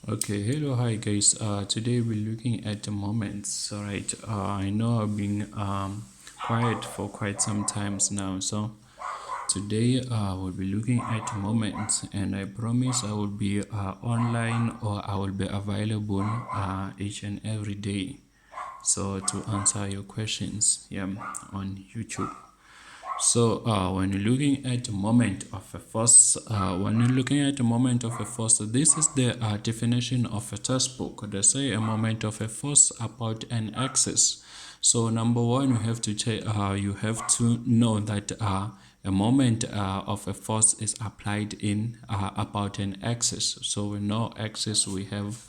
Okay, hello, hi guys. Today we're looking at the moments. All right. I know I've been quiet for quite some times now, so today we'll be looking at moments, and I promise I will be online or I will be available each and every day. So to answer your questions, yeah, on YouTube. So when you're looking at the moment of a force, this is the definition of a textbook. They say a moment of a force about an axis. So number one, you have to know that a moment of a force is applied in about an axis. So we know axis, we have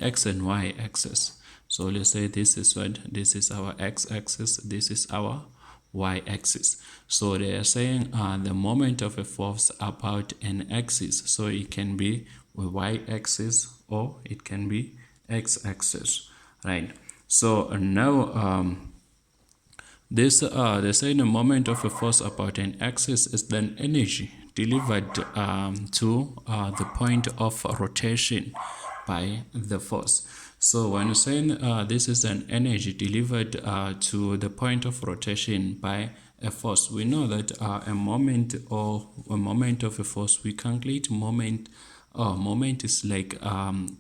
x and y axis. So let's say this is our x-axis, this is our y-axis. So they are saying the moment of a force about an axis. So it can be a y-axis or it can be x-axis, right? So now they say the moment of a force about an axis is then energy delivered to the point of rotation by the force. So when you're saying this is an energy delivered to the point of rotation by a force, we know that a moment of a force, we calculate moment. Moment is like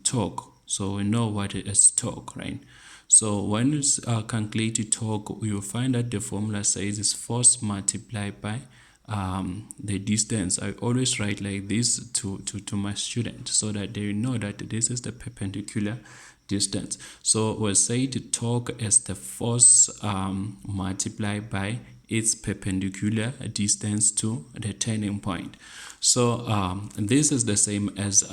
torque. So we know what it is torque, right? So when it's calculated torque, you'll find that the formula says it's force multiplied by the distance. I always write like this to my students so that they know that this is the perpendicular distance. So we'll say the torque is the force multiplied by its perpendicular distance to the turning point. So this is the same as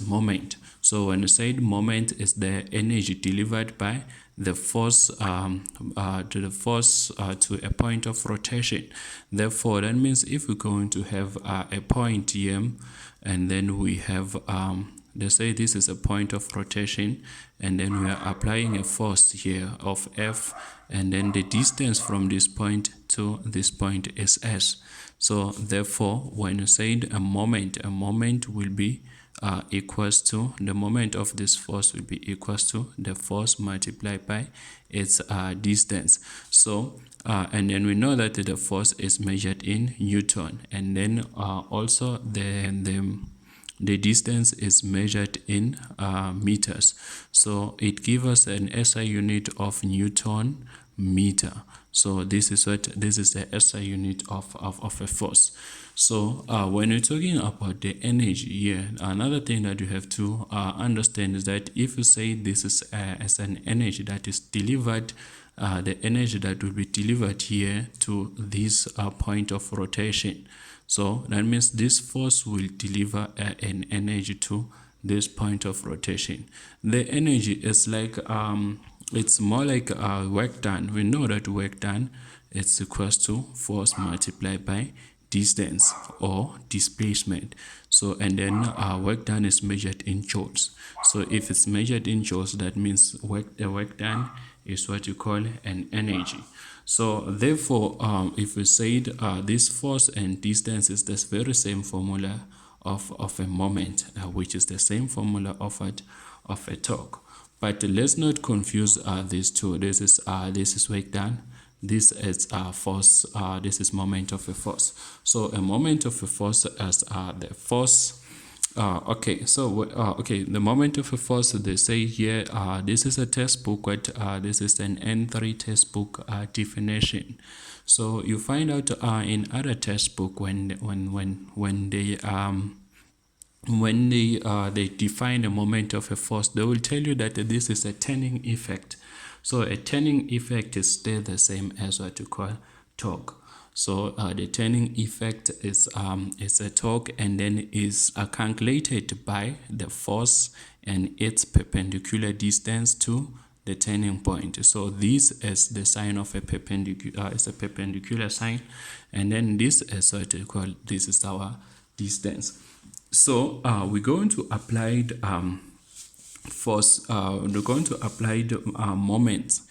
moment. So when you say moment is the energy delivered by the force to a point of rotation. Therefore, that means if we're going to have a point here, and then we have let's say this is a point of rotation, and then we are applying a force here of F, and then the distance from this point to this point is S. So therefore, when you say a moment will be equals to the moment of this force will be equals to the force multiplied by its distance. So and then we know that the force is measured in Newton, and then also the distance is measured in meters. So it gives us an SI unit of Newton meter. So this is the SI unit of a force. So when you're talking about the energy here, another thing that you have to understand is that if you say this is as an energy that is delivered, the energy that will be delivered here to this point of rotation. So that means this force will deliver an energy to this point of rotation. The energy is like it's more like work done. We know that work done is equals to force multiplied by distance or displacement. So and then work done is measured in joules. So if it's measured in joules, that means the work done is what you call an energy. So therefore, if we said this force and distance is the very same formula of a moment, which is the same formula of a torque. But let's not confuse these two. This is work done. This is force. This is moment of a force. So a moment of a force as the force. The moment of a force, they say here, this is a textbook, but this is an N3 textbook definition. So you find out in other textbook when they define a moment of a force, they will tell you that this is a turning effect. So a turning effect is still the same as what you call torque. So the turning effect is a torque, and then is calculated by the force and its perpendicular distance to the turning point. So this is the sign of a perpendicular, it's a perpendicular sign, and then this is what you call, this is our distance. So we're going to apply force. We're going to apply the moments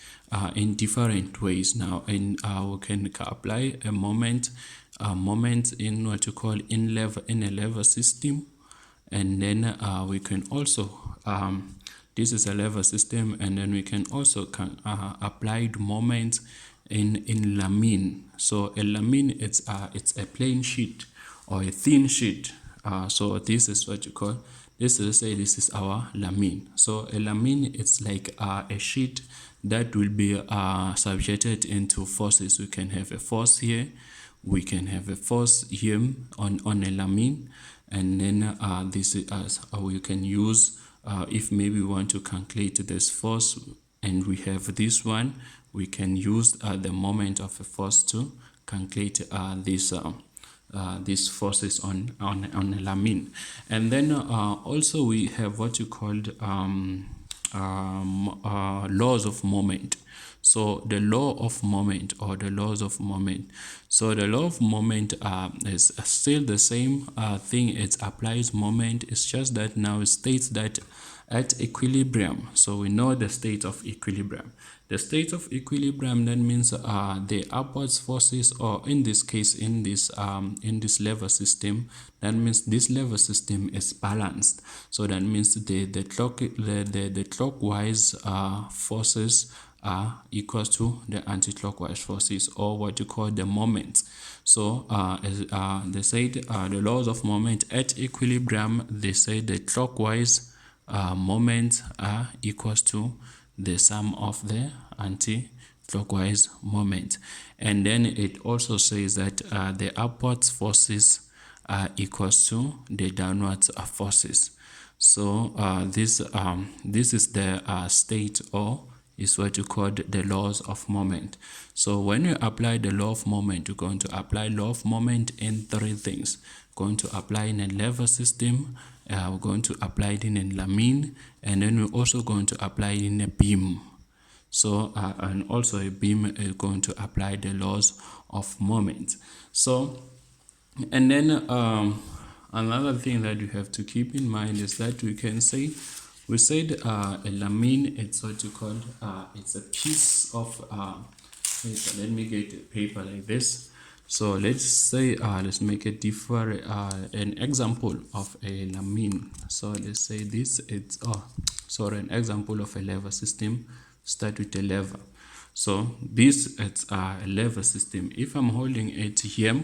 in different ways now, and we can apply a moment in what you call in a lever system, and then we can also this is a lever system, and then we can also apply the moment in lamine. So a lamine, it's a plain sheet or a thin sheet. So this is what you call this. Let's say this is our lamine. So a lamine, it's like a sheet that will be subjected into forces. We can have a force here, we can have a force here on a lamine, and then this is we can use if maybe we want to calculate this force and we have this one, we can use the moment of a force to calculate these forces on a lamine. And then also we have what you called laws of moment. So the law of moment or the laws of moment. So the law of moment is still the same thing. It applies moment. It's just that now it states that at equilibrium. So we know the state of equilibrium. The state of equilibrium, that means the upwards forces, or in this case, in this lever system, that means this lever system is balanced. So that means the clockwise forces are equal to the anti-clockwise forces, or what you call the moments. So they say the laws of moment at equilibrium, they say the clockwise moments are equals to the sum of the anti-clockwise moment. And then it also says that the upwards forces are equals to the downwards forces. So this is the state, or is what you call the laws of moment. So when you apply the law of moment, you're going to apply law of moment in three things. Going to apply in a lever system, we're going to apply it in a lamine, and then we're also going to apply it in a beam. So and also a beam is going to apply the laws of moment. So and then another thing that you have to keep in mind is that we can say, we said a lamine, it's what you call it's a piece of paper. Let me get a paper like this. So let's say let's make a different an example of a lamine. So let's say this, it's an example of a lever system. Start with a lever. So this, it's a lever system. If I'm holding it here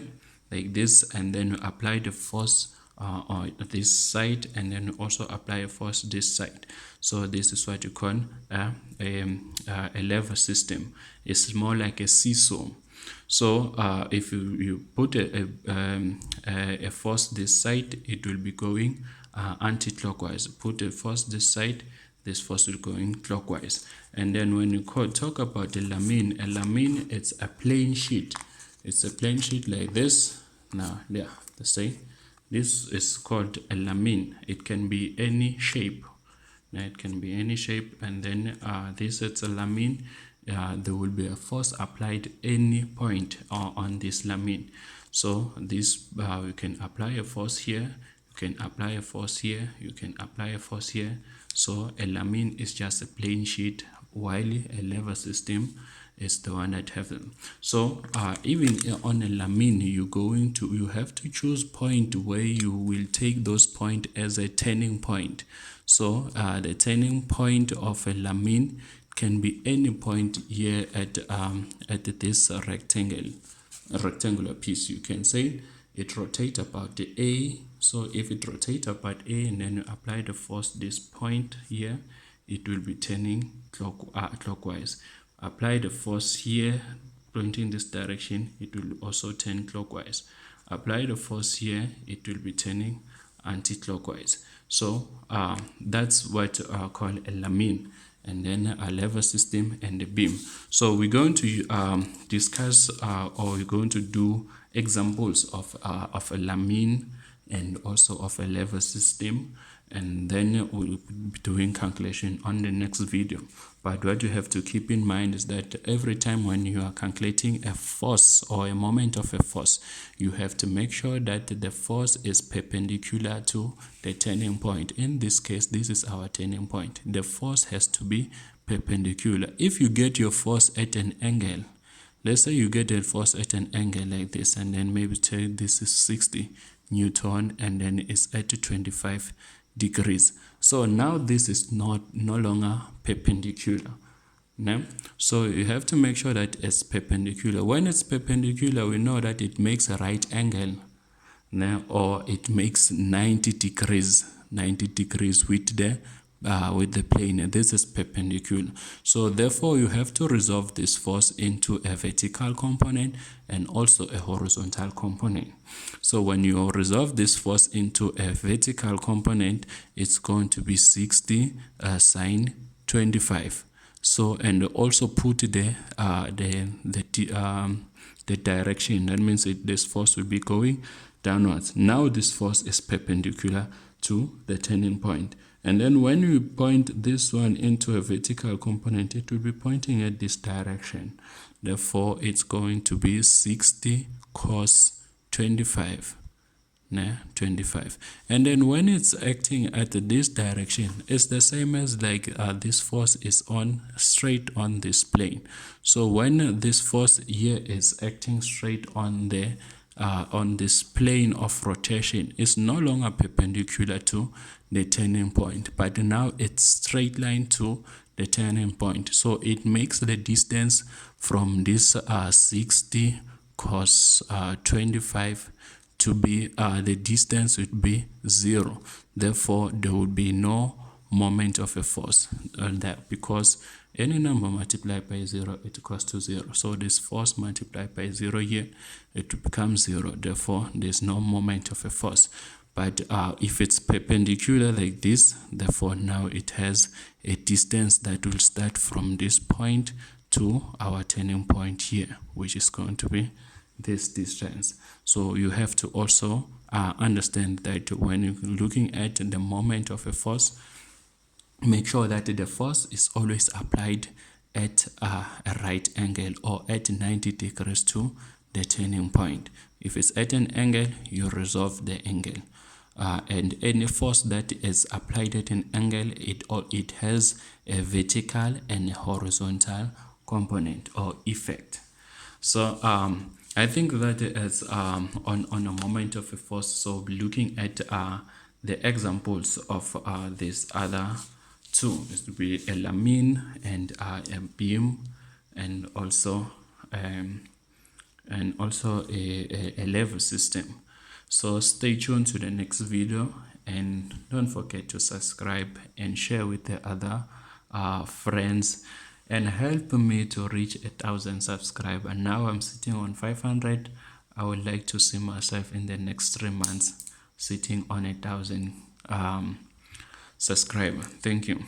like this, and then apply the force on this side, and then also apply a force this side. So this is what you call a lever system. It's more like a seesaw. So if you put a force this side, it will be going anti-clockwise. Put a force this side, this force will go in clockwise. And then when you talk about a lamine, it's a plain sheet. It's a plain sheet like this. Now, yeah, the same. This is called a lamine. It can be any shape. Now, it can be any shape. And then this is a lamine. There will be a force applied any point on this lamine. So this you can apply a force here. You can apply a force here. You can apply a force here. So a lamine is just a plain sheet, while a lever system is the one that have them. So even on a lamine, you have to choose point where you will take those point as a turning point. So the turning point of a lamine can be any point here at this rectangular piece. You can say it rotate about the A. So if it rotates about A and then you apply the force this point here, it will be turning clockwise. Apply the force here pointing this direction, it will also turn clockwise. Apply the force here, it will be turning anti-clockwise. So that's what I call a lamine, and then a lever system and a beam. So we're going to discuss or we're going to do examples of a lamine and also of a lever system, and then we'll be doing calculation on the next video. But what you have to keep in mind is that every time when you are calculating a force or a moment of a force, you have to make sure that the force is perpendicular to the turning point. In this case, this is our turning point. The force has to be perpendicular. If you get your force at an angle, let's say you get a force at an angle like this, and then maybe say this is 60 Newton, and then it's at 25 degrees. So now this is no longer perpendicular. Now, so you have to make sure that it's perpendicular. When it's perpendicular, we know that it makes a right angle, now, or it makes 90 degrees with the plane. This is perpendicular. So therefore, you have to resolve this force into a vertical component and also a horizontal component. So when you resolve this force into a vertical component, it's going to be 60 sine 25. So, and also put the direction. That means this force will be going downwards. Now this force is perpendicular to the turning point. And then when you point this one into a vertical component, it will be pointing at this direction. Therefore, it's going to be 60 cos 25. 25. And then when it's acting at this direction, it's the same as like this force is on straight on this plane. So when this force here is acting straight on the on this plane of rotation, it's no longer perpendicular to the turning point, but now it's straight line to the turning point. So it makes the distance from this 60 cos 25 to be the distance would be 0. Therefore, there would be no moment of a force that, because any number multiplied by 0, it equals to 0. So this force multiplied by 0 here, it becomes 0. Therefore, there's no moment of a force. But if it's perpendicular like this, therefore now it has a distance that will start from this point to our turning point here, which is going to be this distance. So you have to also understand that when you're looking at the moment of a force, make sure that the force is always applied at a right angle or at 90 degrees to the turning point. If it's at an angle, you resolve the angle. And any force that is applied at an angle, it has a vertical and a horizontal component or effect. So I think that is on a moment of a force. So looking at the examples of this other two, it would be a lamine and a beam, and also a level system. So stay tuned to the next video, and don't forget to subscribe and share with the other friends, and help me to reach 1,000 subscribers. And now I'm sitting on 500. I would like to see myself in the next 3 months sitting on 1,000 subscribers. Thank you.